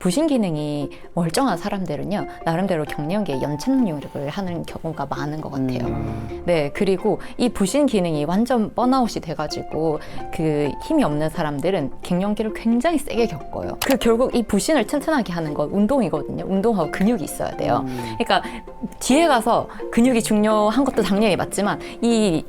부신 기능이 멀쩡한 사람들은요, 나름대로 갱년기에 연착륙을 하는 경우가 많은 것 같아요. 네, 그리고 이 부신 기능이 완전 번아웃이 돼가지고 그 힘이 없는 사람들은 갱년기를 굉장히 세게 겪어요. 그 결국 이 부신을 튼튼하게 하는 건 운동이거든요. 운동하고 근육이 있어야 돼요. 그러니까 뒤에 가서 근육이 중요한 것도 당연히 맞지만 이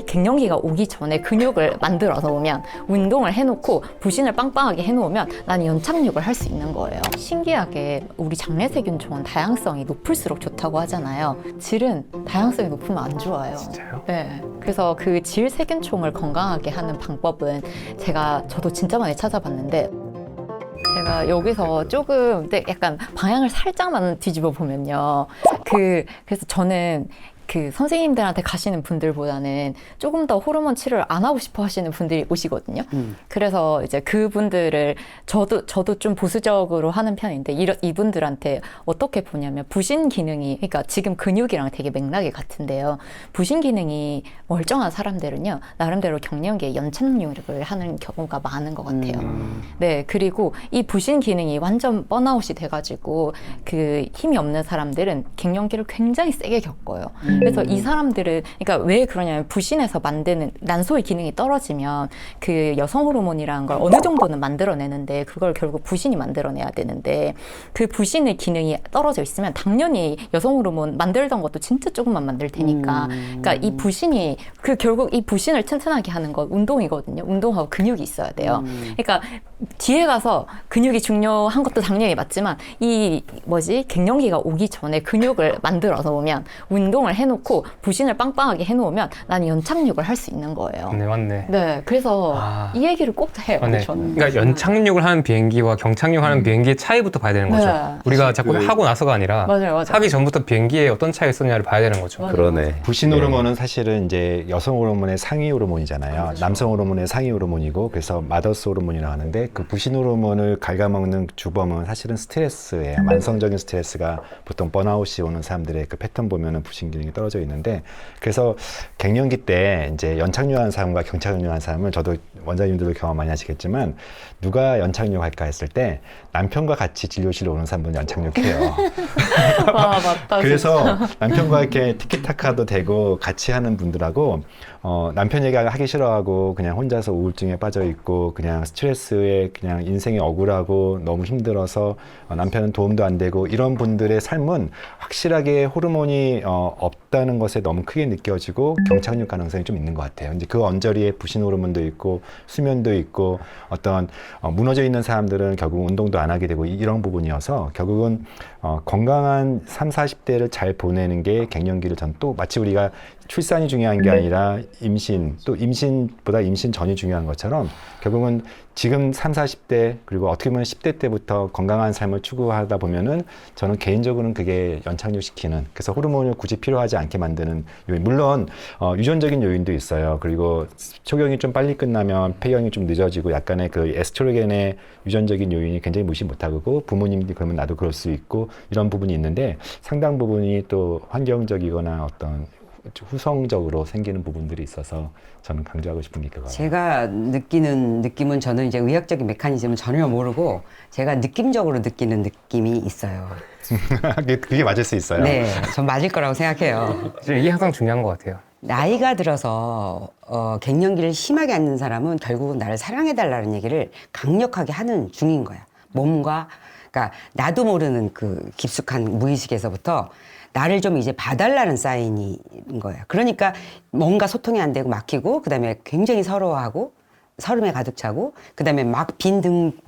갱년기가 오기 전에 근육을 만들어 놓으면, 운동을 해놓고 부신을 빵빵하게 해놓으면 나는 연착륙을 할 수 있는 거예요. 신기하게 우리 장내세균종은 다양성이 높을수록 좋다고 하잖아요. 질은 다양성이 높으면 안 좋아요. 진짜요? 네. 그래서 그 질 세균총을 건강하게 하는 방법은 저도 진짜 많이 찾아봤는데, 제가 여기서 조금 약간 방향을 살짝만 뒤집어 보면요. 그래서 저는 그 선생님들한테 가시는 분들보다는 조금 더 호르몬 치료를 안 하고 싶어 하시는 분들이 오시거든요. 그래서 이제 그분들을 저도 좀 보수적으로 하는 편인데, 이분들한테 어떻게 보냐면, 부신 기능이, 그러니까 지금 근육이랑 되게 맥락이 같은데요. 부신 기능이 멀쩡한 사람들은요, 나름대로 갱년기에 연착륙을 하는 경우가 많은 것 같아요. 네, 그리고 이 부신 기능이 완전 번아웃이 돼가지고 그 힘이 없는 사람들은 갱년기를 굉장히 세게 겪어요. 그래서 이 사람들은, 그러니까 왜 그러냐면, 부신에서 만드는 난소의 기능이 떨어지면 그 여성 호르몬이라는 걸 어느 정도는 만들어내는데, 그걸 결국 부신이 만들어내야 되는데, 그 부신의 기능이 떨어져 있으면 당연히 여성 호르몬 만들던 것도 진짜 조금만 만들 테니까. 그러니까 이 부신이, 결국 이 부신을 튼튼하게 하는 건 운동이거든요. 운동하고 근육이 있어야 돼요. 그러니까 뒤에 가서 근육이 중요한 것도 당연히 맞지만, 갱년기가 오기 전에 근육을 만들어 놓으면, 운동을 해놓고 부신을 빵빵하게 해놓으면 나는 연착륙을 할 수 있는 거예요. 네, 맞네. 네, 그래서 이 얘기를 꼭 해요. 맞네. 저는. 그러니까 연착륙을 하는 비행기와 경착륙하는 비행기의 차이부터 봐야 되는 거죠. 네. 우리가 자꾸 하고 나서가 아니라 맞아요. 하기 전부터 비행기에 어떤 차이가 있었냐를 봐야 되는 거죠. 맞아요. 그러네. 부신 호르몬은 사실은 이제 여성 호르몬의 상위 호르몬이잖아요. 그렇죠. 남성 호르몬의 상위 호르몬이고, 그래서 마더스 호르몬이라고 하는데, 그 부신 호르몬을 갉아먹는 주범은 사실은 스트레스예요. 만성적인 스트레스가 보통 번아웃이 오는 사람들의 그 패턴 보면은 부신 기능이 떨어져 있는데, 그래서 갱년기 때 이제 연착륙한 사람과 경착륙한 사람을, 저도 원장님들도 경험 많이 하시겠지만, 누가 연착륙할까 했을 때 남편과 같이 진료실로 오는 사람들은 연착륙해요. 아, 맞다. 그래서 남편과 이렇게 티키타카도 되고 같이 하는 분들하고, 남편 얘기하기 싫어하고 그냥 혼자서 우울증에 빠져 있고, 그냥 스트레스에 그냥 인생이 억울하고 너무 힘들어서 남편은 도움도 안 되고, 이런 분들의 삶은 확실하게 호르몬이 없다는 것에 너무 크게 느껴지고 경착륙 가능성이 좀 있는 것 같아요. 이제 그 언저리에 부신 호르몬도 있고 수면도 있고, 어떤 무너져 있는 사람들은 결국 운동도 안 하게 되고, 이런 부분이어서 결국은 건강한 30, 40대를 잘 보내는 게 갱년기를 또 마치 우리가 출산이 중요한 게 아니라 임신, 또 임신보다 임신 전이 중요한 것처럼, 결국은 지금 30, 40대, 그리고 어떻게 보면 10대 때부터 건강한 삶을 추구하다 보면은, 저는 개인적으로는 그게 연착륙시키는, 그래서 호르몬을 굳이 필요하지 않게 만드는 요인. 물론 유전적인 요인도 있어요. 그리고 초경이 좀 빨리 끝나면 폐경이 좀 늦어지고, 약간의 그 에스트로겐의 유전적인 요인이 굉장히 무시 못하고, 부모님들이 그러면 나도 그럴 수 있고, 이런 부분이 있는데, 상당 부분이 또 환경적이거나 어떤 후성적으로 생기는 부분들이 있어서 저는 강조하고 싶은 게 그거예요. 제가 느끼는 느낌은, 저는 이제 의학적인 메커니즘은 전혀 모르고 제가 느낌적으로 느끼는 느낌이 있어요. 그게 맞을 수 있어요. 네, 전 맞을 거라고 생각해요. 이게 항상 중요한 것 같아요. 나이가 들어서 갱년기를 심하게 앓는 사람은 결국은 나를 사랑해달라는 얘기를 강력하게 하는 중인 거야. 몸과, 그러니까 나도 모르는 그 깊숙한 무의식에서부터 나를 좀 이제 봐달라는 사인인 거예요. 그러니까 뭔가 소통이 안 되고 막히고, 그다음에 굉장히 서러워하고, 서름에 가득 차고, 그다음에 막 빈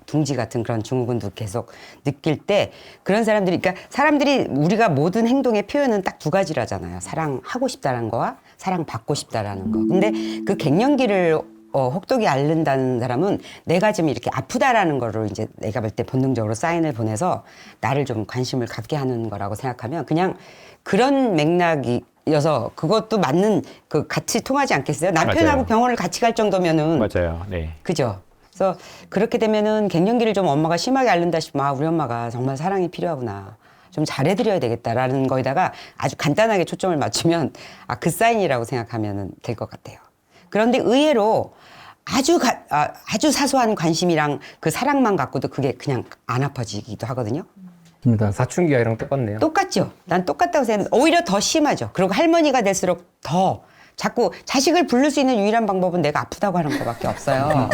둥지 같은 그런 증후군도 계속 느낄 때, 그런 사람들이, 그러니까 사람들이, 우리가 모든 행동의 표현은 딱 두 가지라잖아요. 사랑하고 싶다는 거와 사랑받고 싶다라는 거. 근데 그 갱년기를 혹독히 앓는다는 사람은 내가 지금 이렇게 아프다라는 거를 이제 내가 볼 때 본능적으로 사인을 보내서 나를 좀 관심을 갖게 하는 거라고 생각하면, 그냥 그런 맥락이어서 그것도 맞는, 같이 통하지 않겠어요? 남편하고 맞아요. 병원을 같이 갈 정도면은. 맞아요. 네. 그죠? 그래서 그렇게 되면은 갱년기를 좀 엄마가 심하게 앓는다 싶으면, 우리 엄마가 정말 사랑이 필요하구나, 좀 잘해드려야 되겠다라는 거에다가 아주 간단하게 초점을 맞추면, 그 사인이라고 생각하면 될 것 같아요. 그런데 의외로 아주 사소한 관심이랑 그 사랑만 갖고도 그게 그냥 안 아파지기도 하거든요. 맞습니다. 사춘기 아이랑 똑같네요. 똑같죠. 난 똑같다고 생각해요. 오히려 더 심하죠. 그리고 할머니가 될수록 더 자꾸 자식을 부를 수 있는 유일한 방법은 내가 아프다고 하는 것밖에 없어요.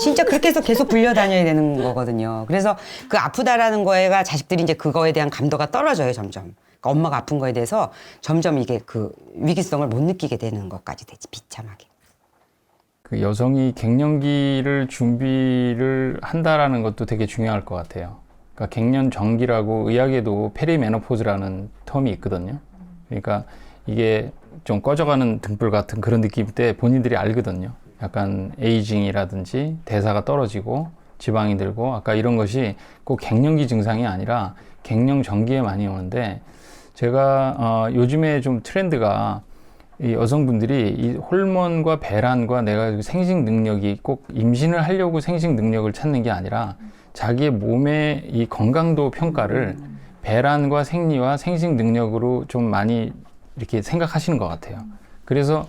진짜 그렇게 해서 계속 불려다녀야 되는 거거든요. 그래서 그 아프다라는 거에가 자식들이 이제 그거에 대한 감도가 떨어져요, 점점. 그러니까 엄마가 아픈 거에 대해서 점점 이게 그 위기성을 못 느끼게 되는 것까지 되지, 비참하게. 그 여성이 갱년기를 준비를 한다라는 것도 되게 중요할 것 같아요. 그러니까 갱년 전기라고 의학에도 페리메노포즈라는 텀이 있거든요. 그러니까 이게 좀 꺼져가는 등불 같은 그런 느낌 때 본인들이 알거든요. 약간 에이징이라든지 대사가 떨어지고 지방이 들고 아까 이런 것이 꼭 갱년기 증상이 아니라 갱년 전기에 많이 오는데 제가 요즘에 좀 트렌드가 이 여성분들이 이 호르몬과 배란과 내가 생식 능력이 꼭 임신을 하려고 생식 능력을 찾는 게 아니라 자기의 몸의 이 건강도 평가를 배란과 생리와 생식 능력으로 좀 많이 이렇게 생각하시는 것 같아요. 그래서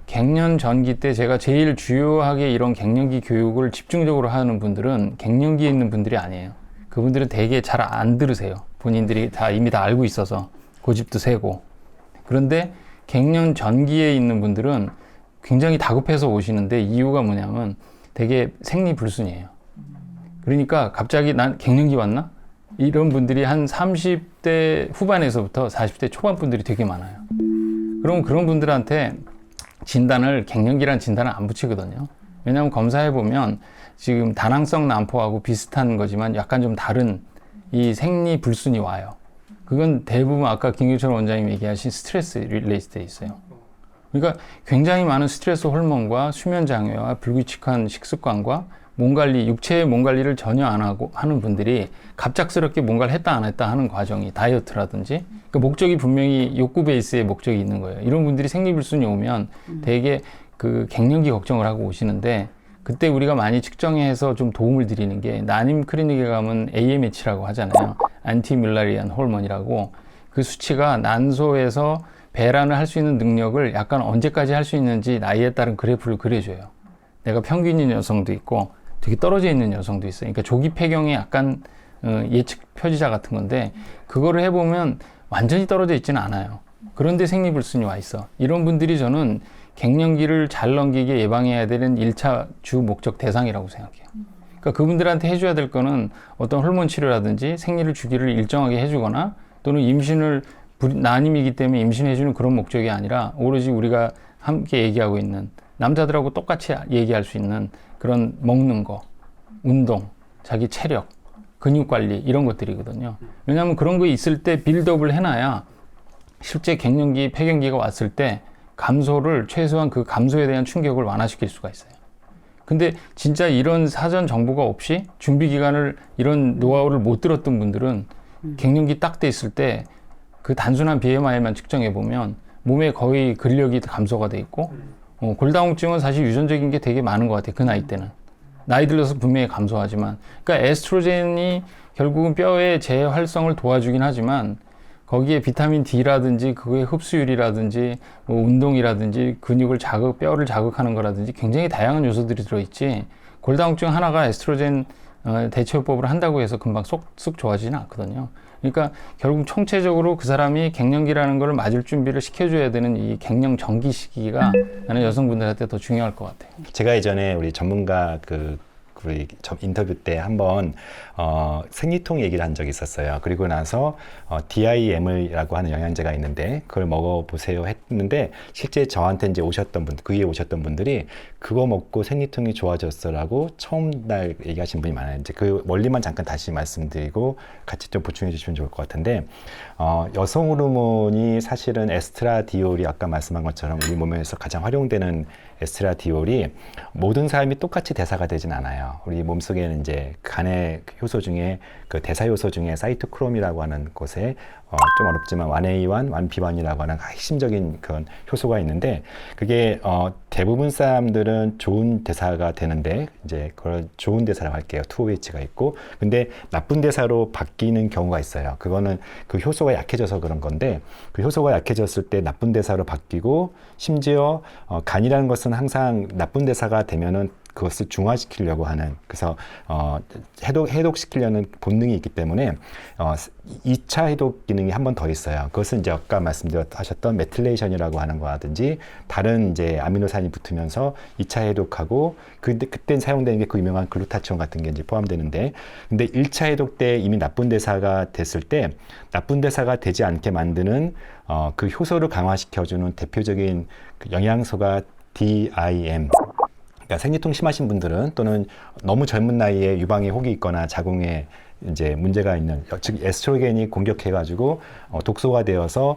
갱년 전기 때 제가 제일 주요하게 이런 갱년기 교육을 집중적으로 하는 분들은 갱년기에 있는 분들이 아니에요. 그분들은 되게 잘 안 들으세요. 본인들이 이미 다 알고 있어서 고집도 세고. 그런데 갱년 전기에 있는 분들은 굉장히 다급해서 오시는데 이유가 뭐냐면 되게 생리불순이에요. 그러니까 갑자기 난 갱년기 왔나? 이런 분들이 한 30대 후반에서부터 40대 초반 분들이 되게 많아요. 그럼 그런 분들한테 갱년기라는 진단을 안 붙이거든요. 왜냐하면 검사해보면 지금 다낭성 난포하고 비슷한 거지만 약간 좀 다른 이 생리불순이 와요. 그건 대부분 아까 김규철 원장님이 얘기하신 스트레스 릴레이스돼 있어요. 그러니까 굉장히 많은 스트레스 호르몬과 수면 장애와 불규칙한 식습관과 몸 관리, 육체의 몸 관리를 전혀 안 하고 하는 분들이 갑작스럽게 뭔가를 했다 안 했다 하는 과정이 다이어트라든지 그 목적이 분명히 욕구 베이스의 목적이 있는 거예요. 이런 분들이 생리불순이 오면 되게 그 갱년기 걱정을 하고 오시는데 그때 우리가 많이 측정해서 좀 도움을 드리는 게 난임 클리닉에 가면 AMH라고 하잖아요. 안티뮬라리안 호르몬이라고 그 수치가 난소에서 배란을 할 수 있는 능력을 약간 언제까지 할 수 있는지 나이에 따른 그래프를 그려줘요. 내가 평균인 여성도 있고 되게 떨어져 있는 여성도 있어요. 그러니까 조기 폐경의 약간 예측 표지자 같은 건데 그거를 해보면 완전히 떨어져 있지는 않아요. 그런데 생리불순이 와 있어. 이런 분들이 저는 갱년기를 잘 넘기게 예방해야 되는 1차 주 목적 대상이라고 생각해요. 그러니까 그분들한테 해줘야 될 거는 어떤 호르몬 치료라든지 생리를 주기를 일정하게 해주거나 또는 임신을 난임이기 때문에 임신해주는 그런 목적이 아니라 오로지 우리가 함께 얘기하고 있는 남자들하고 똑같이 얘기할 수 있는 그런 먹는 거, 운동, 자기 체력, 근육 관리 이런 것들이거든요. 왜냐하면 그런 거 있을 때 빌드업을 해놔야 실제 갱년기, 폐경기가 왔을 때 감소를 최소한 그 감소에 대한 충격을 완화시킬 수가 있어요. 근데 진짜 이런 사전 정보가 없이 준비 기간을 이런 노하우를 못 들었던 분들은 갱년기 딱 돼 있을 때 그 단순한 BMI만 측정해 보면 몸에 거의 근력이 감소가 돼 있고 골다공증은 사실 유전적인 게 되게 많은 것 같아요. 그 나이 때는. 나이 들어서 분명히 감소하지만 그러니까 에스트로겐이 결국은 뼈의 재활성을 도와주긴 하지만 거기에 비타민 D라든지 그거의 흡수율이라든지 뭐 운동이라든지 근육을 뼈를 자극하는 거라든지 굉장히 다양한 요소들이 들어있지 골다공증 하나가 에스트로겐 대처요법을 한다고 해서 금방 쏙 좋아지지는 않거든요. 그러니까 결국 총체적으로 그 사람이 갱년기라는 걸 맞을 준비를 시켜줘야 되는 이 갱년 전기 시기가 나는 여성분들한테 더 중요할 것 같아요. 제가 예전에 우리 전문가 우리 인터뷰 때 한번 생리통 얘기를 한 적이 있었어요. 그리고 나서 DIM이라고 하는 영양제가 있는데 그걸 먹어보세요 했는데 실제 저한테 이제 그 위에 오셨던 분들이 그거 먹고 생리통이 좋아졌어라고 처음 날 얘기하신 분이 많아요. 이제 그 원리만 잠깐 다시 말씀드리고 같이 좀 보충해 주시면 좋을 것 같은데 여성 호르몬이 사실은 에스트라디올이 아까 말씀한 것처럼 우리 몸에서 가장 활용되는 에스트라디올이 모든 사람이 똑같이 대사가 되진 않아요. 우리 몸속에는 이제 간의 효소 중에 그 대사 요소 중에 사이토크롬이라고 하는 곳에 좀 어렵지만 1A1, 1B1이라고 하는 핵심적인 그런 효소가 있는데 그게 대부분 사람들은 좋은 대사가 되는데 이제 그걸 좋은 대사라고 할게요. 2OH가 있고 근데 나쁜 대사로 바뀌는 경우가 있어요. 그거는 그 효소가 약해져서 그런 건데 그 효소가 약해졌을 때 나쁜 대사로 바뀌고 심지어 간이라는 것은 것은 항상 나쁜 대사가 되면은 그것을 중화시키려고 하는, 그래서 해독시키려는 본능이 있기 때문에 2차 해독 기능이 한 번 더 있어요. 그것은 이제 아까 말씀하셨던 메틸레이션이라고 하는 거라든지 다른 이제 아미노산이 붙으면서 2차 해독하고 그때 사용되는 게 그 유명한 글루타치온 같은 게 이제 포함되는데, 근데 1차 해독 때 이미 나쁜 대사가 됐을 때 나쁜 대사가 되지 않게 만드는 그 효소를 강화시켜주는 대표적인 그 영양소가 DIM. 그러니까 생리통 심하신 분들은 또는 너무 젊은 나이에 유방에 혹이 있거나 자궁에 이제 문제가 있는, 즉 에스트로겐이 공격해가지고 독소가 되어서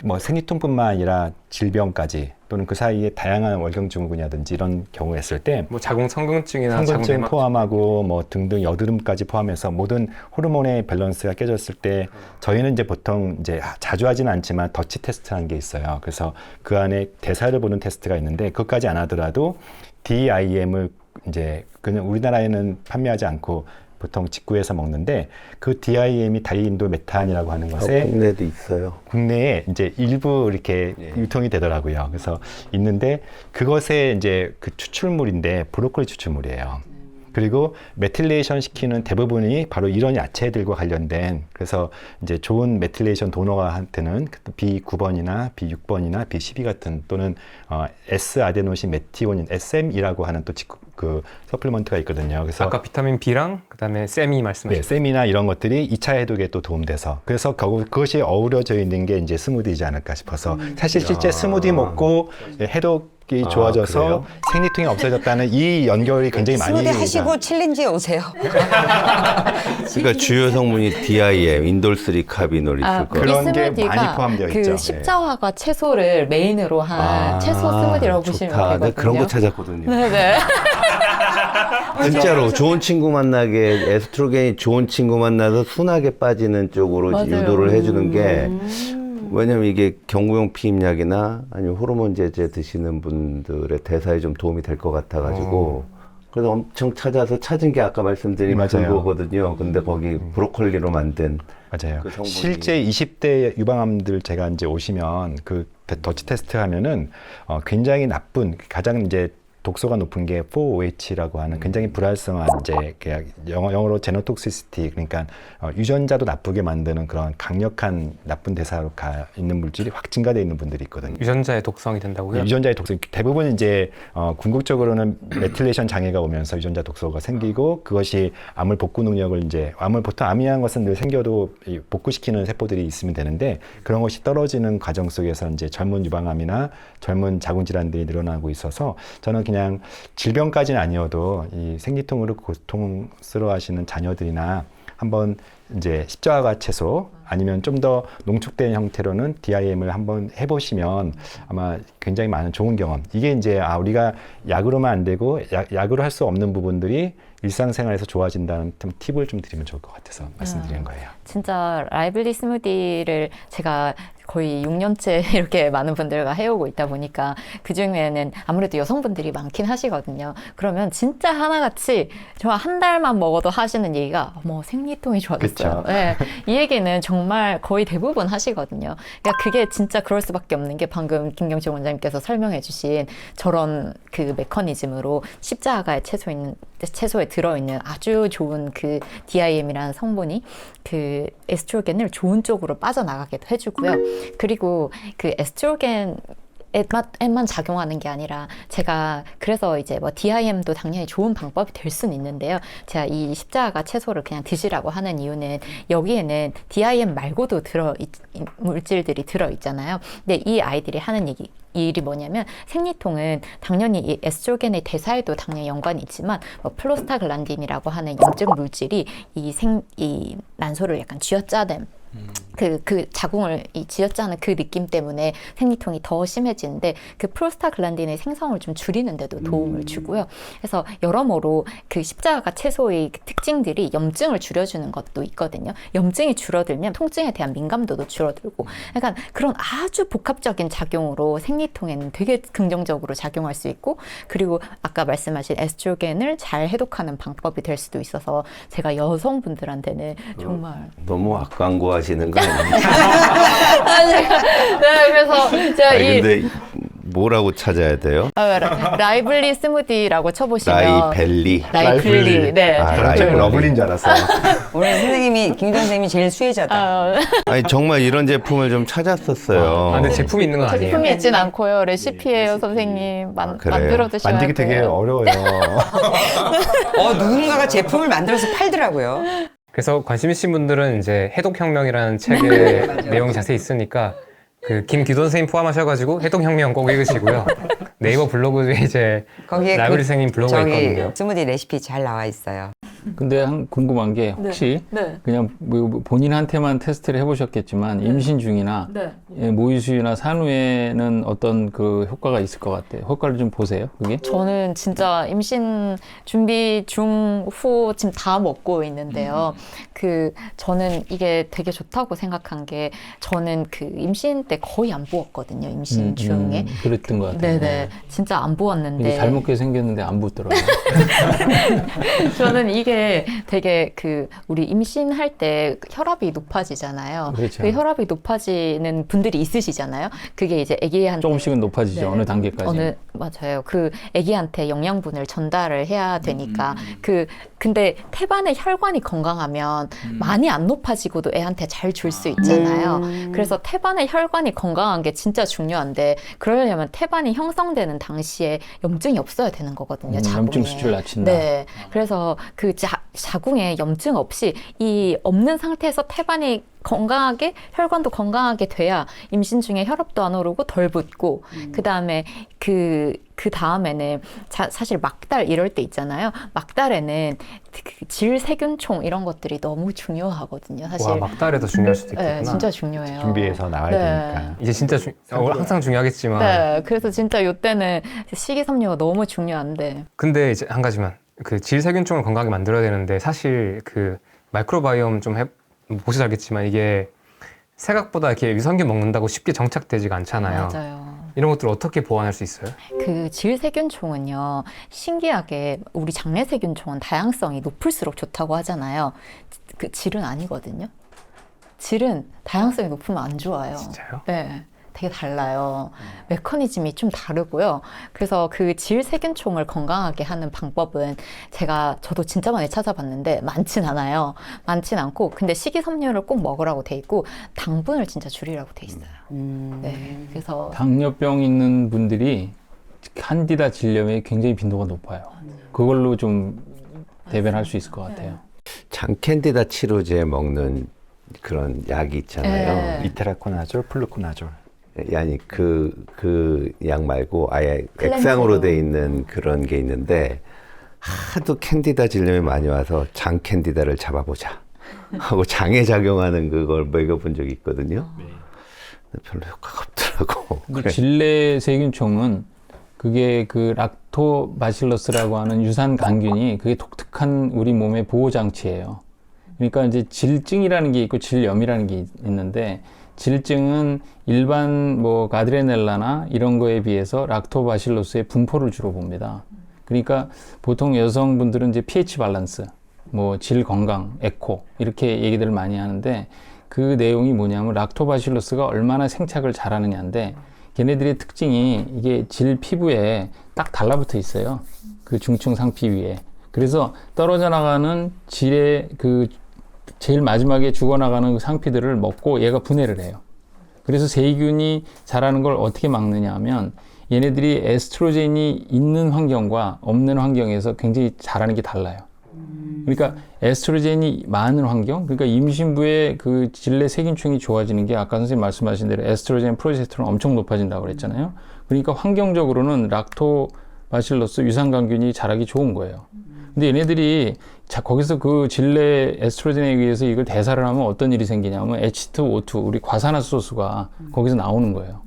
뭐 생리통뿐만 아니라 질병까지 또는 그 사이에 다양한 월경증후군이라든지 이런 경우가 있을 때 뭐 자궁 성근증이나 성근증 자궁 내막 포함하고 뭐 등등 여드름까지 포함해서 모든 호르몬의 밸런스가 깨졌을 때 저희는 이제 보통 이제 자주 하지는 않지만 더치 테스트라는 게 있어요. 그래서 그 안에 대사를 보는 테스트가 있는데 그것까지 안 하더라도 DIM을 이제 그냥 우리나라에는 판매하지 않고 보통 직구해서 먹는데 그 DIM이 다이인도 메탄이라고 하는 것에 국내도 있어요. 국내에 이제 일부 이렇게 유통이 되더라고요. 그래서 있는데 그것에 이제 그 추출물인데 브로콜리 추출물이에요. 그리고 메틸레이션 시키는 대부분이 바로 이런 야채들과 관련된, 그래서 이제 좋은 메틸레이션 도너한테는 B9번이나 B6번이나 B12 같은 또는 S-아데노신 메티오닌 SM이라고 하는 또 그 서플리먼트가 있거든요. 그래서 아까 비타민 B랑 그다음에 쌤이 말씀하신 셈이나 이런 것들이 2차 해독에 또 도움돼서, 그래서 결국 그것이 어우러져 있는 게 이제 스무디이지 않을까 싶어서 사실 실제 스무디 먹고 해독이 좋아져서 그래요? 생리통이 없어졌다는 이 연결이 굉장히 많이 스무디 하시고 챌린지에 오세요. 그러니까 주요 성분이 DIM, 인돌3 카비놀 있을 거예요. 그런 게 스무디가 많이 포함되어 그 있죠. 십자화과 채소를 메인으로 한 채소 스무디라고 보시면 좋다. 되거든요. 내가 그런 거 찾았거든요. 네네. 진짜로 좋은 친구 만나게 에스트로겐이 좋은 친구 만나서 순하게 빠지는 쪽으로 맞아요. 유도를 해주는 게, 왜냐면 이게 경구용 피임약이나 아니면 호르몬 제제 드시는 분들의 대사에 좀 도움이 될 것 같아가지고 그래서 엄청 찾아서 찾은 게 아까 말씀드린 맞아요. 그거거든요. 근데 거기 브로콜리로 만든 맞아요. 그 성분이- 실제 20대 유방암들 제가 이제 오시면 그 더치 테스트 하면은 굉장히 나쁜, 가장 이제 독소가 높은 게 4OH라고 하는 굉장히 불활성한 이제 영어로 제노톡시시티, 그러니까 유전자도 나쁘게 만드는 그런 강력한 나쁜 대사로 가 있는 물질이 확 증가되어 있는 분들이 있거든요. 유전자의 독성이 된다고요? 유전자의 독소, 대부분 이제 궁극적으로는 메틸레이션 장애가 오면서 유전자 독소가 생기고 그것이 암을 복구 능력을 이제 보통 암이라는 것은 늘 생겨도 복구시키는 세포들이 있으면 되는데 그런 것이 떨어지는 과정 속에서 이제 젊은 유방암이나 젊은 자궁 질환들이 늘어나고 있어서 저는 그냥 질병까지는 아니어도 이 생리통으로 고통스러워하시는 자녀들이나 한번 이제 십자가 채소 아니면 좀 더 농축된 형태로는 DIM을 한번 해보시면 아마 굉장히 많은 좋은 경험. 이게 이제 우리가 약으로만 안 되고 약으로 할 수 없는 부분들이 일상생활에서 좋아진다는 팁을 좀 드리면 좋을 것 같아서 말씀드리는 거예요. 진짜 라이블리 스무디를 제가 거의 6년째 이렇게 많은 분들과 해오고 있다 보니까 그중에는 아무래도 여성분들이 많긴 하시거든요. 그러면 진짜 하나같이 저 한 달만 먹어도 하시는 얘기가 어머 생리통이 좋아졌어요. 그쵸. 네, 이 얘기는 정말 거의 대부분 하시거든요. 그러니까 그게 진짜 그럴 수밖에 없는 게 방금 김경식 원장님께서 설명해 주신 저런 그 메커니즘으로 십자가의 채소에 들어있는 아주 좋은 그 DIM이라는 성분이 그 에스트로겐을 좋은 쪽으로 빠져나가게 해주고요. 그리고 그 에스트로겐에만 작용하는 게 아니라 제가 그래서 이제 뭐 DIM도 당연히 좋은 방법이 될 수는 있는데요. 제가 이 십자가 채소를 그냥 드시라고 하는 이유는 여기에는 DIM 말고도 물질들이 들어있잖아요. 근데 이 아이들이 하는 일이 뭐냐면 생리통은 당연히 이 에스트로겐의 대사에도 당연히 연관이 있지만 뭐 플로스타글란딘이라고 하는 염증 물질이 이 난소를 약간 쥐어짜는 그 자궁을 쥐어짜는 그 느낌 때문에 생리통이 더 심해지는데 그 프로스타글란딘의 생성을 좀 줄이는데도 도움을 주고요. 그래서 여러모로 그 십자가 채소의 그 특징들이 염증을 줄여주는 것도 있거든요. 염증이 줄어들면 통증에 대한 민감도도 줄어들고 약간 그런 아주 복합적인 작용으로 생리통에는 되게 긍정적으로 작용할 수 있고 그리고 아까 말씀하신 에스트로겐을 잘 해독하는 방법이 될 수도 있어서 제가 여성분들한테는 정말 너무 악광고하시는 거 아니에요? 네, 그래서 제가 아니, 근데 뭐라고 찾아야 돼요? 라이블리 스무디라고 쳐보시면 라이벨리. 라이블리. 네. 아, 저 라이블리. 러블리인 줄 알았어요. 오늘 선생님이 김기동 선생님이 제일 수혜자다. 아니 정말 이런 제품을 좀 찾았었어요. 아, 근데 제품이 있는 건 아니에요. 제품이 있진 않고요. 레시피예요, 선생님. 그래요? 만들어 드셔야 만들기 되게 돼요. 어려워요. 누군가가 제품을 만들어서 팔더라고요. 그래서 관심 있으신 분들은 이제 해독혁명이라는 책의 내용이 자세히 있으니까 그 김기돈 선생님 포함하셔가지고 해독혁명 꼭 읽으시고요. 네이버 블로그에 이제 거기에 라이블리 선생님 블로그가 있거든요. 스무디 레시피 잘 나와 있어요. 근데 궁금한 게 혹시 그냥 뭐 본인한테만 테스트를 해보셨겠지만 임신 중이나 모유 수유나 산후에는 어떤 그 효과가 있을 것 같아요. 효과를 좀 보세요. 그게? 저는 진짜 임신 준비 중, 후 지금 다 먹고 있는데요. 저는 이게 되게 좋다고 생각한 게 저는 그 임신 때 거의 안 부었거든요. 임신 중에. 그랬던 것 같아요. 네네. 진짜 안 부었는데. 이게 잘 먹게 생겼는데 안 붙더라고요. 저는 이게 되게 우리 임신할 때 혈압이 높아지잖아요. 그렇죠. 그 혈압이 높아지는 분들이 있으시잖아요. 그게 이제 아기한테 조금씩은 높아지죠. 네. 어느 단계까지. 맞아요. 아기한테 영양분을 전달을 해야 되니까. 근데 태반의 혈관이 건강하면 많이 안 높아지고도 애한테 잘 줄 수 있잖아요. 그래서 태반의 혈관이 건강한 게 진짜 중요한데 그러려면 태반이 형성되는 당시에 염증이 없어야 되는 거거든요. 자궁에. 염증 수치를 낮춘다. 네. 그래서 자궁에 염증 없이 이 없는 상태에서 태반이 건강하게 혈관도 건강하게 돼야 임신 중에 혈압도 안 오르고 덜 붓고 그다음에 그 다음에는 사실 막달 이럴 때 있잖아요. 막달에는 질세균총 이런 것들이 너무 중요하거든요. 사실 와, 막달에도 중요할 수도 있겠구나. 네, 진짜 중요해요. 준비해서 나와야 네. 되니까. 이제 진짜 항상 중요하겠지만 네, 그래서 진짜 이때는 식이섬유가 너무 중요한데. 근데 이제 한 가지만 그 질세균총을 건강하게 만들어야 되는데 사실 그 마이크로바이옴 좀 보셔서 알겠지만 이게 생각보다 이렇게 유산균 먹는다고 쉽게 정착되지가 않잖아요. 맞아요. 이런 것들을 어떻게 보완할 수 있어요? 질세균총은요, 신기하게 우리 장내세균총은 다양성이 높을수록 좋다고 하잖아요. 질은 아니거든요. 질은 다양성이 높으면 안 좋아요. 진짜요? 네. 되게 달라요. 메커니즘이 좀 다르고요. 그래서 질세균총을 건강하게 하는 방법은 저도 진짜 많이 찾아봤는데 많진 않아요. 많진 않고 근데 식이섬유를 꼭 먹으라고 돼 있고 당분을 진짜 줄이라고 돼 있어요. 네, 그래서 당뇨병 있는 분들이 칸디다 질염에 굉장히 빈도가 높아요. 그걸로 좀 대변할 수 있을 것 같아요. 장캔디다 치료제 먹는 그런 약이 있잖아요. 네. 이테라코나졸, 플루코나졸. 아니 그 약 말고 아예 클렌징. 액상으로 돼 있는 그런 게 있는데 하도 캔디다 질염이 많이 와서 장 캔디다를 잡아보자 하고 장에 작용하는 그걸 먹여본 적이 있거든요. 근데 별로 효과가 없더라고. 근데 질내 세균총은 그게 그 락토바실러스라고 하는 유산杆菌이 그게 독특한 우리 몸의 보호 장치예요. 그러니까 이제 질증이라는 게 있고 질염이라는 게 있는데 질증은 일반 가드레넬라나 이런 거에 비해서 락토바실러스의 분포를 주로 봅니다. 그러니까 보통 여성분들은 이제 pH 밸런스, 질 건강, 에코 이렇게 얘기들을 많이 하는데 그 내용이 뭐냐면 락토바실러스가 얼마나 생착을 잘하느냐인데 걔네들의 특징이 이게 질 피부에 딱 달라붙어 있어요. 그 중층 상피 위에. 그래서 떨어져 나가는 질의 제일 마지막에 죽어나가는 그 상피들을 먹고 얘가 분해를 해요. 그래서 세균이 자라는 걸 어떻게 막느냐 하면 얘네들이 에스트로겐이 있는 환경과 없는 환경에서 굉장히 자라는 게 달라요. 그러니까 에스트로겐이 많은 환경, 그러니까 임신부의 그 질내 세균층이 좋아지는 게 아까 선생님 말씀하신 대로 에스트로겐, 프로제스테론 엄청 높아진다고 그랬잖아요. 그러니까 환경적으로는 락토바실러스 유산杆균이 자라기 좋은 거예요. 근데 얘네들이 거기서 그 질내 에스트로겐에 의해서 이걸 대사를 하면 어떤 일이 생기냐면 H2O2 우리 과산화수소수가 거기서 나오는 거예요.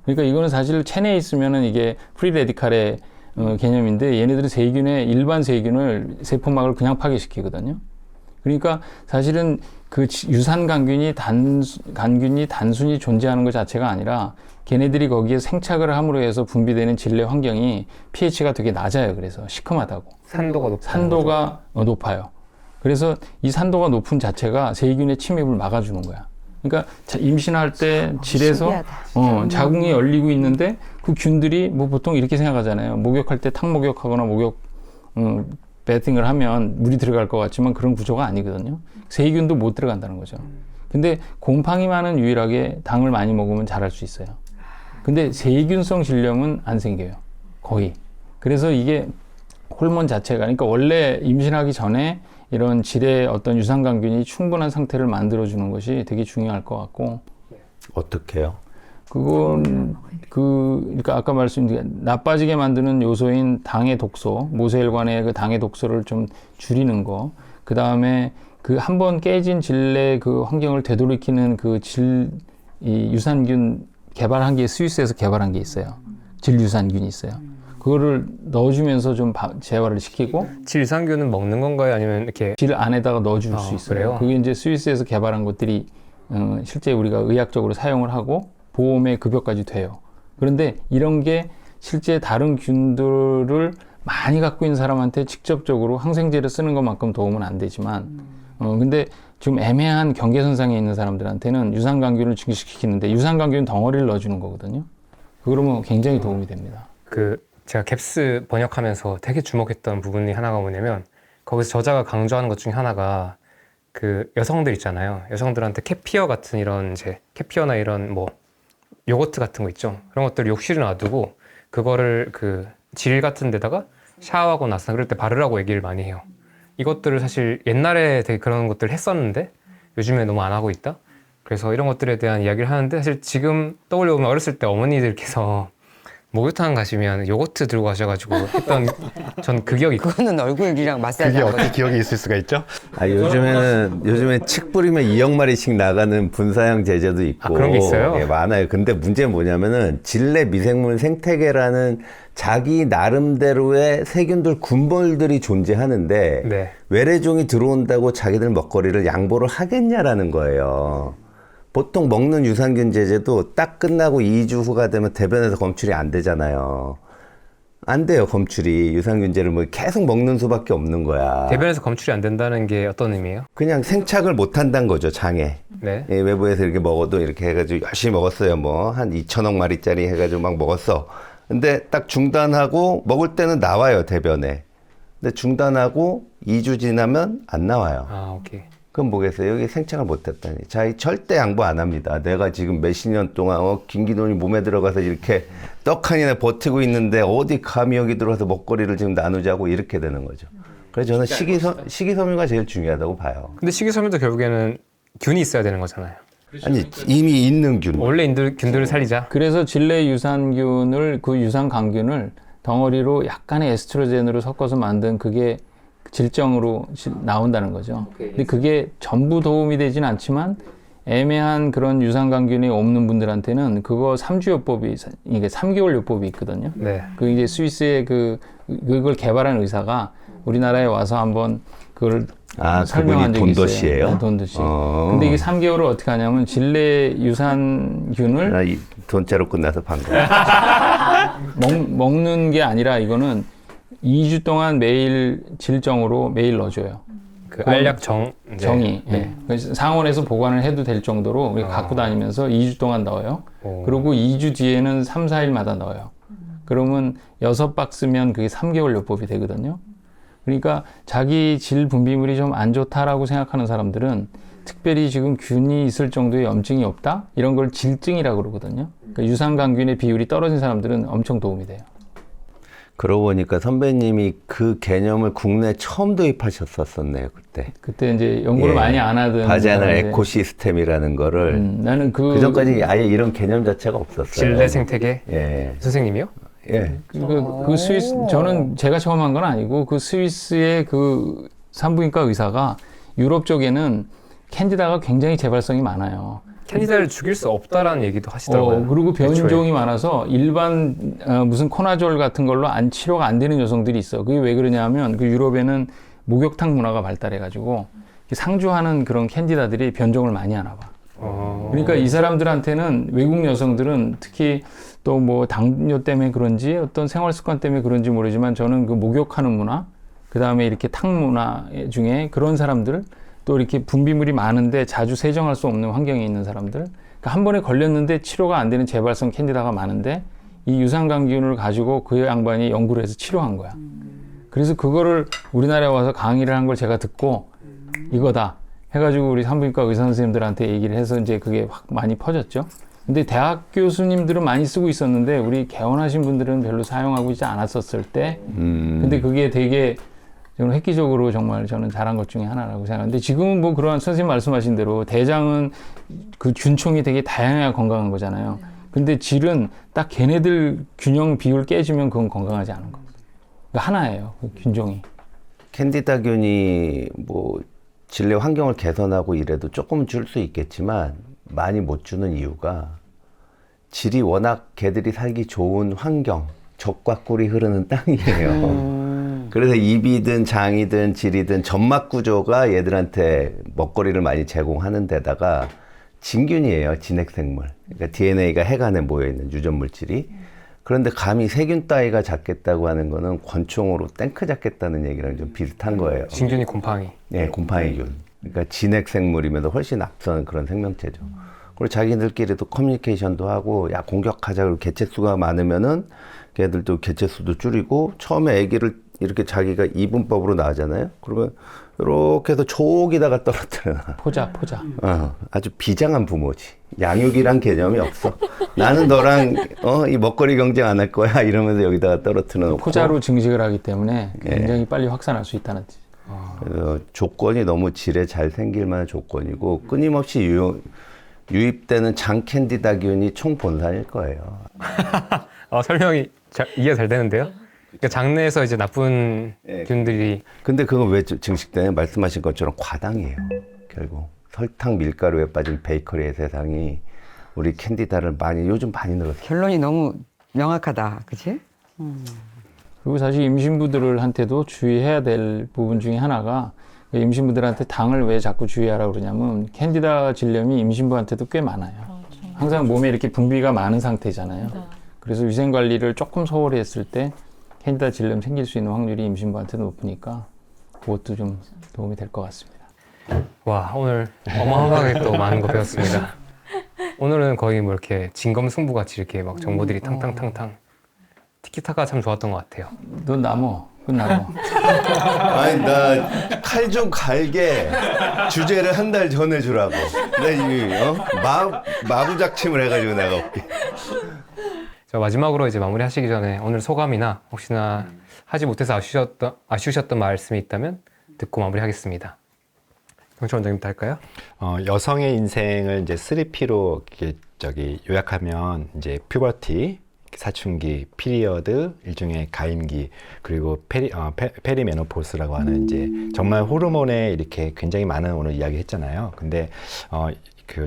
그러니까 이거는 사실 체내에 있으면은 이게 프리레디칼의 개념인데 얘네들은 일반 세균을 세포막을 그냥 파괴시키거든요. 그러니까 사실은 그 유산杆균이 단순히 존재하는 것 자체가 아니라 걔네들이 거기에 생착을 함으로 해서 분비되는 질내 환경이 pH가 되게 낮아요. 그래서 시큼하다고. 산도가 높아요. 그래서 이 산도가 높은 자체가 세균의 침입을 막아주는 거야. 그러니까 임신할 때 질에서 신기하다. 자궁이 열리고 있는데 그 균들이 뭐 보통 이렇게 생각하잖아요. 목욕할 때 탁 목욕하거나 배팅을 하면 물이 들어갈 것 같지만 그런 구조가 아니거든요. 세균도 못 들어간다는 거죠. 근데 곰팡이만은 유일하게 당을 많이 먹으면 잘할 수 있어요. 근데 세균성 질염은 안 생겨요. 거의. 그래서 이게 호르몬 자체가, 그러니까 원래 임신하기 전에 이런 질의 어떤 유산광균이 충분한 상태를 만들어주는 것이 되게 중요할 것 같고. 어떻게요? 그건 그러니까 아까 말씀드린 나빠지게 만드는 요소인 당의 독소, 모세혈관의 그 당의 독소를 좀 줄이는 거. 그 다음에 그 한 번 깨진 질내 그 환경을 되돌이키는 이 유산균 개발한 게 스위스에서 개발한 게 있어요. 질 유산균이 있어요. 그거를 넣어주면서 좀 재활을 시키고 질 유산균은 먹는 건가요? 아니면 이렇게 질 안에다가 넣어줄 수 있어요. 그래요? 그게 이제 스위스에서 개발한 것들이 실제 우리가 의학적으로 사용을 하고 보험에 급여까지 돼요. 그런데 이런 게 실제 다른 균들을 많이 갖고 있는 사람한테 직접적으로 항생제를 쓰는 것만큼 도움은 안 되지만 근데 좀 애매한 경계선상에 있는 사람들한테는 유산광균을 증식시키는데 유산광균 덩어리를 넣어주는 거거든요. 그러면 굉장히 도움이 됩니다. 제가 갭스 번역하면서 되게 주목했던 부분이 하나가 뭐냐면 거기서 저자가 강조하는 것 중에 하나가 그 여성들 있잖아요. 여성들한테 캐피어 같은 이런 캐피어나 이런 뭐 요거트 같은 거 있죠. 그런 것들 욕실에 놔두고 그거를 그 질 같은 데다가 샤워하고 나서 그럴 때 바르라고 얘기를 많이 해요. 이것들을 사실 옛날에 되게 그런 것들을 했었는데 요즘에 너무 안 하고 있다. 그래서 이런 것들에 대한 이야기를 하는데 사실 지금 떠올려보면 어렸을 때 어머니들께서 목욕탕 가시면 요거트 들고 가셔가지고 했던 전 그 기억이 있거든요. 그거는 얼굴이랑 마사지 그게 하거든요. 어떻게 기억이 있을 수가 있죠? 요즘에 칡 뿌리면 2억 마리씩 나가는 분사형 제제도 있고. 그런 게 있어요? 예, 많아요. 근데 문제는 뭐냐면은 질내 미생물 생태계라는 자기 나름대로의 세균들 군벌들이 존재하는데 네. 외래종이 들어온다고 자기들 먹거리를 양보를 하겠냐라는 거예요. 보통 먹는 유산균 제제도 딱 끝나고 2주 후가 되면 대변에서 검출이 안 되잖아요. 안 돼요, 검출이. 유산균제를 뭐 계속 먹는 수밖에 없는 거야. 대변에서 검출이 안 된다는 게 어떤 의미예요? 그냥 생착을 못 한다는 거죠, 장에. 네. 예, 외부에서 이렇게 먹어도 이렇게 해가지고 열심히 먹었어요. 뭐, 한 2천억 마리짜리 해가지고 막 먹었어. 근데 딱 중단하고 먹을 때는 나와요, 대변에. 근데 중단하고 2주 지나면 안 나와요. 아, 오케이. 그럼 뭐겠어요? 여기 생착을 못했다니. 자기 절대 양보 안 합니다. 내가 지금 몇십 년 동안 김기돈이 몸에 들어가서 이렇게 떡하니나 버티고 있는데 어디 감히 여기 들어와서 먹거리를 지금 나누자고 이렇게 되는 거죠. 그래서 저는 식이섬유가 제일 중요하다고 봐요. 근데 식이섬유도 결국에는 균이 있어야 되는 거잖아요. 아니 이미 있는 균. 원래 균들을 살리자. 그래서 질내 유산균을 그 유산광균을 덩어리로 약간의 에스트로겐으로 섞어서 만든 그게 질정으로 나온다는 거죠. 근데 그게 전부 도움이 되진 않지만 애매한 그런 유산광균이 없는 분들한테는 그거 3주요법이 이게 3개월 요법이 있거든요. 네. 그 이제 스위스의 그걸 개발한 의사가 우리나라에 와서 한번 그걸 설명한 그분이 적이 있어요. 돈더시예요? 네, 돈더시. 근데 이게 3개월을 어떻게 하냐면 질내 유산균을 나 이 돈자로 끝나서 반가워. 먹는 게 아니라 이거는 2주 동안 매일 질정으로 매일 넣어줘요. 그 알약 정이. 정이. 네. 예. 그래서 상온에서 보관을 해도 될 정도로 우리가 갖고 다니면서 2주 동안 넣어요. 오. 그리고 2주 뒤에는 3, 4일마다 넣어요. 그러면 6박스면 그게 3개월 요법이 되거든요. 그러니까 자기 질 분비물이 좀 안 좋다라고 생각하는 사람들은 특별히 지금 균이 있을 정도의 염증이 없다? 이런 걸 질증이라고 그러거든요. 그러니까 유산광균의 비율이 떨어진 사람들은 엄청 도움이 돼요. 그러고 보니까 선배님이 그 개념을 국내에 처음 도입하셨었네요, 그때. 그때 이제 연구를 예. 많이 안 하던 바제널 사람인데, 에코시스템이라는 거를 나는 그 전까지 아예 이런 개념 자체가 없었어요. 질내 생태계. 예. 선생님이요? 예. 그 스위스, 저는 제가 처음 한 건 아니고 그 스위스의 그 산부인과 의사가 유럽 쪽에는 캔디다가 굉장히 재발성이 많아요. 캔디다를 죽일 수 없다라는 얘기도 하시더라고요. 그리고 변종이 애초에. 많아서 일반 무슨 코나졸 같은 걸로 치료가 안 되는 여성들이 있어. 그게 왜 그러냐면 그 유럽에는 목욕탕 문화가 발달해가지고 상주하는 그런 캔디다들이 변종을 많이 하나 봐. 그러니까 이 사람들한테는 외국 여성들은 특히 또 뭐 당뇨 때문에 그런지 어떤 생활 습관 때문에 그런지 모르지만 저는 그 목욕하는 문화, 그 다음에 이렇게 탕 문화 중에 그런 사람들 또 이렇게 분비물이 많은데 자주 세정할 수 없는 환경에 있는 사람들, 그러니까 한 번에 걸렸는데 치료가 안 되는 재발성 캔디다가 많은데 이 유산감기균을 가지고 그 양반이 연구를 해서 치료한 거야. 그래서 그거를 우리나라에 와서 강의를 한 걸 제가 듣고 이거다 해가지고 우리 산부인과 의사 선생님들한테 얘기를 해서 이제 그게 확 많이 퍼졌죠. 근데 대학 교수님들은 많이 쓰고 있었는데 우리 개원하신 분들은 별로 사용하고 있지 않았었을 때 근데 그게 되게 저는 획기적으로 정말 저는 잘한 것 중에 하나라고 생각하는데 지금은 뭐 그러한 선생님 말씀하신 대로 대장은 그 균총이 되게 다양해야 건강한 거잖아요. 근데 질은 딱 걔네들 균형 비율 깨지면 그건 건강하지 않은 겁니다. 그러니까 하나예요, 그 균종이. 캔디다균이 뭐 질내 환경을 개선하고 이래도 조금 줄 수 있겠지만 많이 못 주는 이유가 질이 워낙 개들이 살기 좋은 환경, 젖과 꿀이 흐르는 땅이에요. 그래서 입이든 장이든 질이든 점막 구조가 얘들한테 먹거리를 많이 제공하는 데다가 진균이에요, 진핵생물. 그러니까 DNA가 핵 안에 모여있는 유전물질이. 그런데 감히 세균 따위가 잡겠다고 하는 거는 권총으로 탱크 잡겠다는 얘기랑 좀 비슷한 거예요. 진균이 곰팡이. 네, 곰팡이균. 그러니까 진핵생물이면서 훨씬 앞선 그런 생명체죠. 그리고 자기들끼리도 커뮤니케이션도 하고, 야, 공격하자. 그리고 개체수가 많으면은 걔들도 개체수도 줄이고, 처음에 아기를 이렇게 자기가 이분법으로 낳잖아요. 그러면 이렇게 해서 족에다가 떨어뜨려. 포자. 아주 비장한 부모지. 양육이란 개념이 없어. 나는 너랑 이 먹거리 경쟁 안 할 거야 이러면서 여기다가 떨어뜨려 놓고. 포자로 증식을 하기 때문에 굉장히 빨리 확산할 수 있다는 뜻. 그래서 조건이 너무 질에 잘 생길 만한 조건이고 끊임없이 유입되는 장캔디다균이 총본산일 거예요. 설명이 이해가 잘 되는데요. 그러니까 장내에서 이제 나쁜 균들이. 근데 그건 왜 증식되냐? 말씀하신 것처럼 과당이에요. 결국 설탕 밀가루에 빠진 베이커리의 세상이 우리 캔디다를 요즘 많이 늘었어요. 결론이 너무 명확하다, 그치? 그리고 사실 임신부들한테도 주의해야 될 부분 중에 하나가 임신부들한테 당을 왜 자꾸 주의하라고 그러냐면 캔디다 질염이 임신부한테도 꽤 많아요. 항상 몸에 이렇게 분비가 많은 상태잖아요. 그래서 위생관리를 조금 소홀히 했을 때 캔디다 질염 생길 수 있는 확률이 임신부한테도 높으니까 그것도 좀 도움이 될 것 같습니다. 와, 오늘 어마어마하게 또 많은 거 배웠습니다. 오늘은 거의 뭐 이렇게 진검승부같이 이렇게 막 정보들이 탕탕탕탕. 티키타카 참 좋았던 것 같아요. 넌 나머 끝나고. 아니 나 칼 좀 갈게 주제를 한 달 전에 주라고. 나 이미 마부작침을 해가지고 내가 올게. 자, 마지막으로 이제 마무리하시기 전에 오늘 소감이나 혹시나 하지 못해서 아쉬우셨던 말씀이 있다면 듣고 마무리하겠습니다. 경철 원장님부터 할까요? 여성의 인생을 이제 3P로 요약하면 이제 퓨버티, 사춘기, 피리어드, 일종의 가임기, 그리고 페리메노포스라고 하는 이제 정말 호르몬에 이렇게 굉장히 많은 오늘 이야기 했잖아요. 근데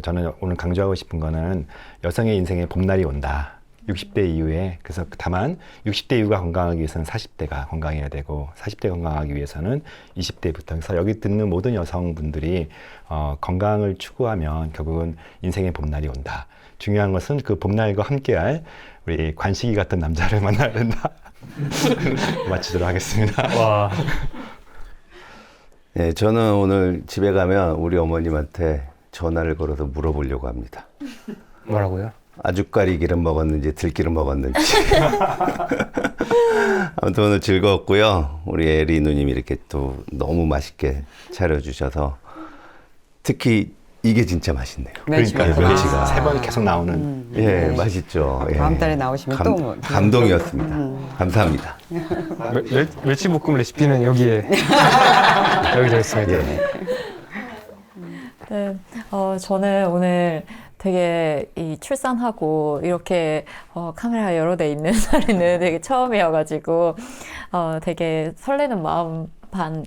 저는 오늘 강조하고 싶은 거는 여성의 인생에 봄날이 온다. 60대 이후에. 그래서 다만 60대 이후가 건강하기 위해서는 40대가 건강해야 되고 40대 건강하기 위해서는 20대부터. 그래서 여기 듣는 모든 여성분들이 건강을 추구하면 결국은 인생의 봄날이 온다. 중요한 것은 그 봄날과 함께할 우리 관식이 같은 남자를 만나야 된다. 마치도록 하겠습니다. 와. 네, 저는 오늘 집에 가면 우리 어머님한테 전화를 걸어서 물어보려고 합니다. 뭐라고요? 아주까리 기름 먹었는지 들기름 먹었는지. 아무튼 오늘 즐거웠고요. 우리 에리 누님이 이렇게 또 너무 맛있게 차려주셔서 특히 이게 진짜 맛있네요. 멸치가. 멸치가. 3번 계속 나오는. 예, 맛있죠. 예. 다음 달에 나오시면 또 뭐. 감동이었습니다. 감사합니다. 멸치볶음 레시피는 여기에 여기 되어 있습니다. 예. 네, 저는 오늘 되게 이 출산하고 이렇게 카메라가 여러 대 있는 자리는 되게 처음이어가지고 되게 설레는 마음 반,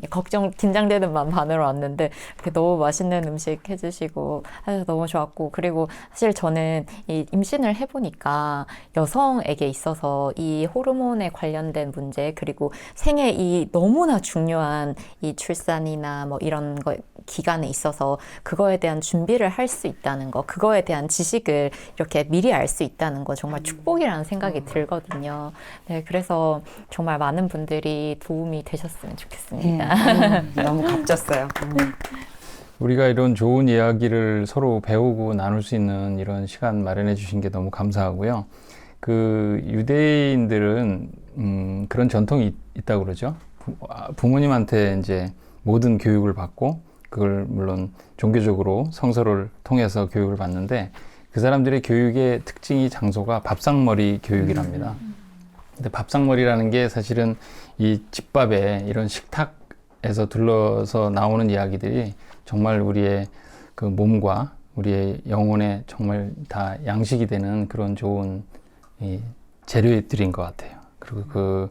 긴장되는 마음 반으로 왔는데 이렇게 너무 맛있는 음식 해주시고 해서 너무 좋았고, 그리고 사실 저는 이 임신을 해보니까 여성에게 있어서 이 호르몬에 관련된 문제, 그리고 생애 이 너무나 중요한 이 출산이나 뭐 이런 거 기간에 있어서 그거에 대한 준비를 할 수 있다는 거, 그거에 대한 지식을 이렇게 미리 알 수 있다는 거 정말 축복이라는 생각이 들거든요. 네, 그래서 정말 많은 분들이 도움이 되셨으면 좋겠습니다. 너무 값졌어요. 우리가 이런 좋은 이야기를 서로 배우고 나눌 수 있는 이런 시간 마련해 주신 게 너무 감사하고요. 그 유대인들은 그런 전통이 있다고 그러죠. 부모님한테 이제 모든 교육을 받고 그걸 물론 종교적으로 성서를 통해서 교육을 받는데 그 사람들의 교육의 특징이 장소가 밥상머리 교육이랍니다. 근데 밥상머리라는 게 사실은 이 집밥에 이런 식탁에서 둘러서 나오는 이야기들이 정말 우리의 그 몸과 우리의 영혼에 정말 다 양식이 되는 그런 좋은 이 재료들인 것 같아요. 그리고 그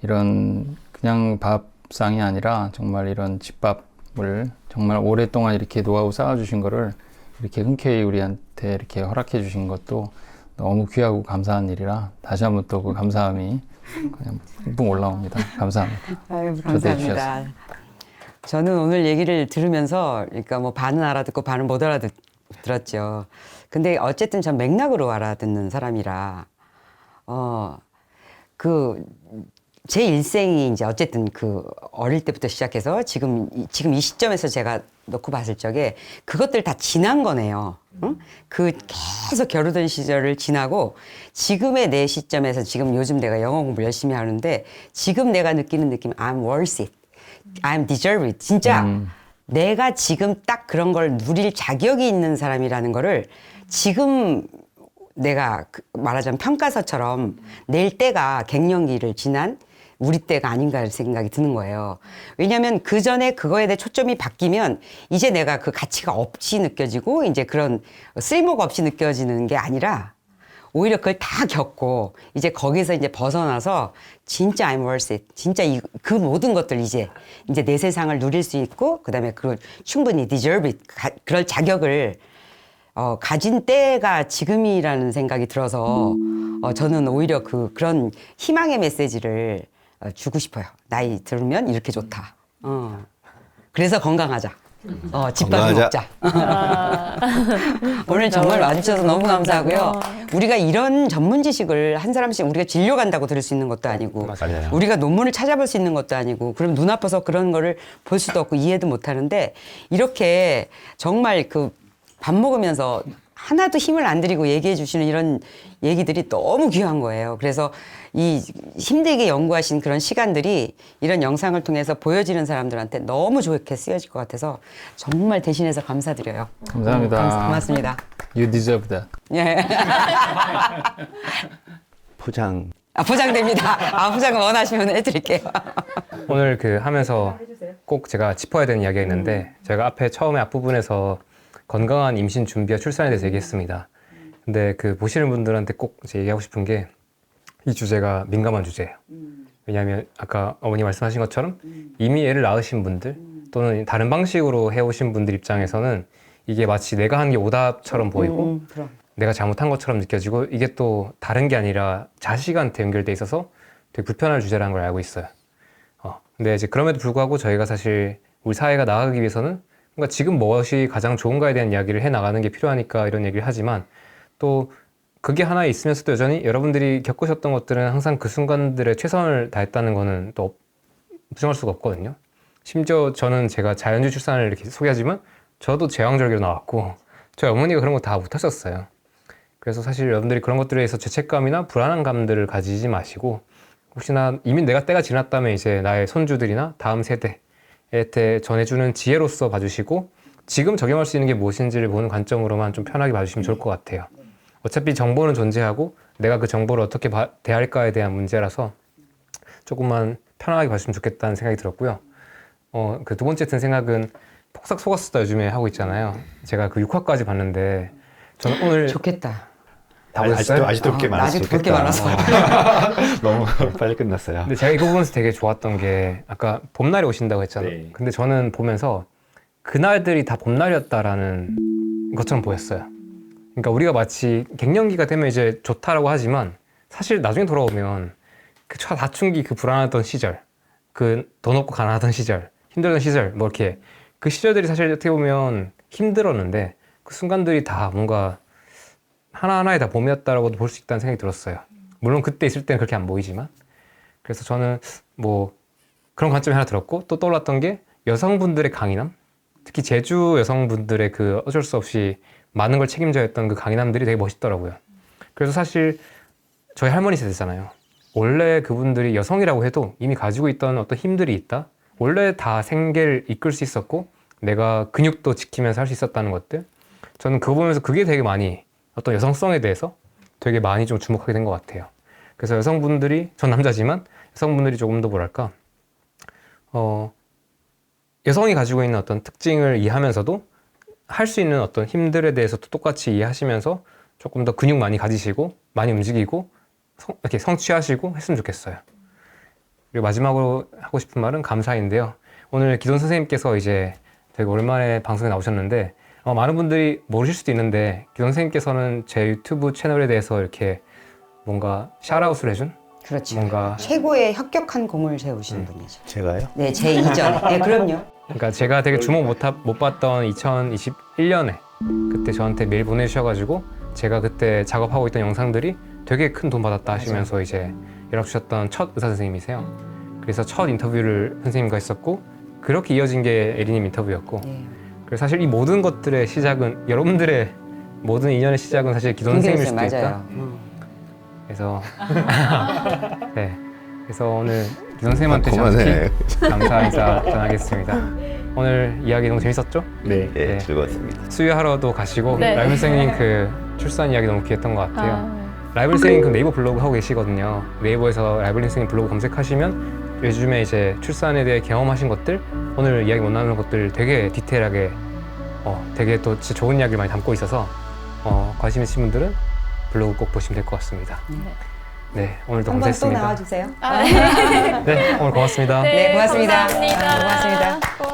이런 그냥 밥상이 아니라 정말 이런 집밥을 정말 오랫동안 이렇게 노하우 쌓아주신 거를 이렇게 흔쾌히 우리한테 이렇게 허락해 주신 것도 너무 귀하고 감사한 일이라 다시 한번 또 그 감사함이 그냥 뿜 올라옵니다. 감사합니다. 아유, 초대해 감사합니다. 저는 오늘 얘기를 들으면서 그러니까 뭐 반은 알아듣고 반은 못 알아들었죠. 근데 어쨌든 전 맥락으로 알아듣는 사람이라 그 제 일생이 이제 어쨌든 그 어릴 때부터 시작해서 지금 이 시점에서 제가 놓고 봤을 적에 그것들 다 지난 거네요. 응? 그 계속 겨루던 시절을 지나고 지금의 내 시점에서 지금 요즘 내가 영어 공부 열심히 하는데 지금 내가 느끼는 느낌 I'm worth it. I'm deserve it. 진짜 내가 지금 딱 그런 걸 누릴 자격이 있는 사람이라는 거를 지금 내가 말하자면 평가서처럼 낼 때가 갱년기를 지난 우리 때가 아닌가 생각이 드는 거예요. 왜냐하면 그 전에 그거에 대해 초점이 바뀌면 이제 내가 그 가치가 없이 느껴지고 이제 그런 쓸모가 없이 느껴지는 게 아니라 오히려 그걸 다 겪고 이제 거기서 이제 벗어나서 진짜 I'm worth it. 진짜 그 모든 것들 이제 내 세상을 누릴 수 있고 그다음에 그걸 충분히 deserve it. 그럴 자격을 가진 때가 지금이라는 생각이 들어서 저는 오히려 그런 희망의 메시지를 주고 싶어요. 나이 들으면 이렇게 좋다. 그래서 건강하자. 집밥을 건강하자. 먹자. 오늘 정말 와주셔서 너무 감사하고요. 우리가 이런 전문 지식을 한 사람씩 우리가 진료 간다고 들을 수 있는 것도 아니고 맞아요. 우리가 논문을 찾아볼 수 있는 것도 아니고 그럼 눈 아파서 그런 거를 볼 수도 없고 이해도 못 하는데 이렇게 정말 그 밥 먹으면서 하나도 힘을 안 들이고 얘기해 주시는 이런 얘기들이 너무 귀한 거예요. 그래서 이 힘들게 연구하신 그런 시간들이 이런 영상을 통해서 보여지는 사람들한테 너무 좋게 쓰여질 것 같아서 정말 대신해서 감사드려요. 감사합니다. 고맙습니다. You deserve that. 예. 포장. 포장됩니다. 포장 원하시면 해드릴게요. 오늘 그 하면서 꼭 제가 짚어야 되는 이야기가 있는데 제가 앞에 처음에 앞부분에서 건강한 임신 준비와 출산에 대해서 얘기했습니다. 근데 그 보시는 분들한테 꼭 이제 얘기하고 싶은 게 이 주제가 민감한 주제예요. 왜냐하면 아까 어머니 말씀하신 것처럼 이미 애를 낳으신 분들 또는 다른 방식으로 해오신 분들 입장에서는 이게 마치 내가 한 게 오답처럼 보이고 그럼. 내가 잘못한 것처럼 느껴지고 이게 또 다른 게 아니라 자식한테 연결돼 있어서 되게 불편한 주제라는 걸 알고 있어요. 근데 이제 그럼에도 불구하고 저희가 사실 우리 사회가 나아가기 위해서는 뭔가 지금 무엇이 가장 좋은가에 대한 이야기를 해 나가는 게 필요하니까 이런 얘기를 하지만 또 그게 하나 있으면서도 여전히 여러분들이 겪으셨던 것들은 항상 그 순간들에 최선을 다했다는 거는 또 부정할 수가 없거든요. 심지어 저는 제가 자연주 출산을 이렇게 소개하지만 저도 제왕절개로 나왔고 저희 어머니가 그런 거 다 못하셨어요. 그래서 사실 여러분들이 그런 것들에 대해서 죄책감이나 불안한 감들을 가지지 마시고 혹시나 이미 내가 때가 지났다면 이제 나의 손주들이나 다음 세대에 전해주는 지혜로서 봐주시고 지금 적용할 수 있는 게 무엇인지를 보는 관점으로만 좀 편하게 봐주시면 좋을 것 같아요. 어차피 정보는 존재하고 내가 그 정보를 어떻게 대할까에 대한 문제라서 조금만 편하게 봐주시면 좋겠다는 생각이 들었고요. 그 두 번째 든 생각은 폭삭 속았수다 요즘에 하고 있잖아요. 제가 그 6화까지 봤는데 저는 오늘 좋겠다. 다 보셨어요? 아직도 볼 게 아직도 볼 게 많았어. 많아서. 너무 빨리 끝났어요. 근데 제가 이거 보면서 되게 좋았던 게 아까 봄날이 오신다고 했잖아요. 네. 근데 저는 보면서 그날들이 다 봄날이었다라는 것처럼 보였어요. 그러니까 우리가 마치 갱년기가 되면 이제 좋다라고 하지만 사실 나중에 돌아오면 그 사춘기 그 불안하던 시절, 그 돈 없고 가난하던 시절, 힘들던 시절, 뭐 이렇게 그 시절들이 사실 어떻게 보면 힘들었는데 그 순간들이 다 뭔가 하나하나에 다 봄이었다라고도 볼 수 있다는 생각이 들었어요. 물론 그때 있을 때는 그렇게 안 보이지만 그래서 저는 뭐 그런 관점이 하나 들었고 또 떠올랐던 게 여성분들의 강인함 특히 제주 여성분들의 그 어쩔 수 없이 많은 걸 책임져야 했던 그 강인함들이 되게 멋있더라고요. 그래서 사실 저희 할머니 세대잖아요. 원래 그분들이 여성이라고 해도 이미 가지고 있던 어떤 힘들이 있다. 원래 다 생계를 이끌 수 있었고 내가 근육도 지키면서 할 수 있었다는 것들. 저는 그거 보면서 그게 되게 많이 어떤 여성성에 대해서 되게 많이 좀 주목하게 된 것 같아요. 그래서 여성분들이, 전 남자지만 여성분들이 조금 더 뭐랄까 여성이 가지고 있는 어떤 특징을 이해하면서도 할 수 있는 어떤 힘들에 대해서도 똑같이 이해하시면서 조금 더 근육 많이 가지시고 많이 움직이고 이렇게 성취하시고 했으면 좋겠어요. 그리고 마지막으로 하고 싶은 말은 감사인데요. 오늘 기돈 선생님께서 이제 되게 오랜만에 방송에 나오셨는데 많은 분들이 모르실 수도 있는데 기돈 선생님께서는 제 유튜브 채널에 대해서 이렇게 뭔가 샤라웃을 해준 그렇죠. 뭔가 최고의 혁혁한 공을 세우신 분이죠. 제가요? 네, 제 이전. 네, 그럼요. 그러니까 제가 되게 주목 못 받던 2021년에 그때 저한테 메일 보내주셔가지고 제가 그때 작업하고 있던 영상들이 되게 큰 도움 받았다 하시면서 이제 연락 주셨던 첫 의사 선생님이세요. 그래서 첫 인터뷰를 선생님과 했었고 그렇게 이어진 게 에리님 인터뷰였고 네. 그래서 사실 이 모든 것들의 시작은 여러분들의 모든 인연의 시작은 사실 기돈 선생님일 수도 있다. 맞아요. 그래서 네. 그래서 오늘 기돈 선생님한테 그만해. 정확히 감사 인사 전하겠습니다. 오늘 이야기 너무 재밌었죠? 네. 예, 네. 즐거웠습니다. 수유하러도 가시고 네. 라이브 선생님 그 출산 이야기 너무 귀했던 것 같아요. 라이브 선생님 그 네이버 블로그 하고 계시거든요. 네이버에서 라이브 선생님 블로그 검색하시면 요즘에 이제 출산에 대해 경험하신 것들, 오늘 이야기 못 나누는 것들 되게 디테일하게 되게 또 진짜 좋은 이야기를 많이 담고 있어서 관심 있으신 분들은 블로그 꼭 보시면 될 것 같습니다. 네, 오늘도 한번 또 감사했습니다. 나와주세요. 네, 오늘 고맙습니다. 네, 고맙습니다. 감사합니다. 고맙습니다. 고맙습니다.